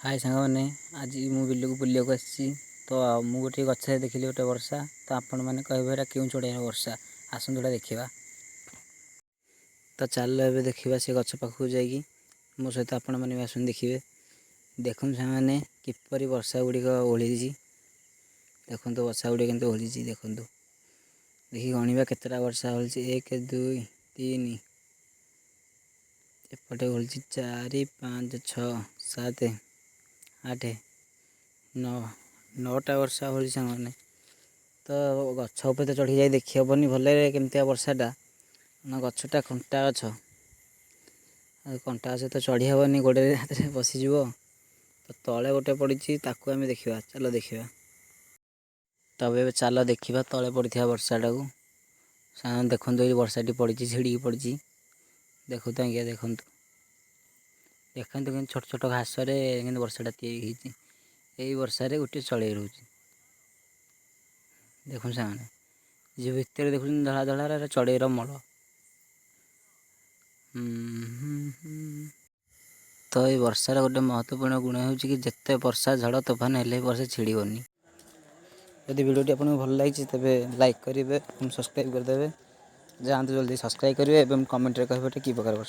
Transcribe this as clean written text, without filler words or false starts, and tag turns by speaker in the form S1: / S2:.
S1: हाय सांगने आज मु बिल को बुलिया तो मु गोटे गछ देखिली गोटे वर्षा तो आपण मैंने कहे क्यों चढ़े वर्षा आसंता देखा तो चल ए देखा से गछ पाखक जाकि मो सहित आपण मैंने आस देखिए देखुन से किपरि वर्षा गुड़िक ओढ़ी देखु वर्षा गुड़िक के ओढ़ी देखु देखिए गणवा केतटा वर्षा हो 1 2 3 एपटे ओढ़ी 4 5 6 7 8 9 9टा वर्षा हो सामने तो गछ उपर तो चढ़ी जाए देखी हेनी भले केमती वर्षाटा ना गछटा कंटा गछ कंटा गछ तो चढ़ी हेनी गोड़े हाथ में बसीज तो तले गोटे पड़ी ताकू आम देखा चलो देखा तब चल देखा तले पड़ा वर्षाटा को सामने देखु ये वर्षाटी पड़ी छिड़ी पड़ी देखु तो आज्ञा देखु देखते कि छोट छोट घास वर्षाटा तैयारी यही वर्षारे गोटे चढ़े रोचे देखुन सामने जी भितर देखुन धड़ा धड़ा चढ़ेर मल तो ये वर्षार गोटे महत्वपूर्ण गुण हो जिते वर्षा झड़ तोफान हेल्ले वर्षा छिड़बनी यदि वीडियोटी आपको भल लगी तेज लाइक करेंगे सब्सक्राइब करदे जातु जल्दी सब्सक्राइब करेंगे और कमेंट कहे कि प्रकार वर्षा।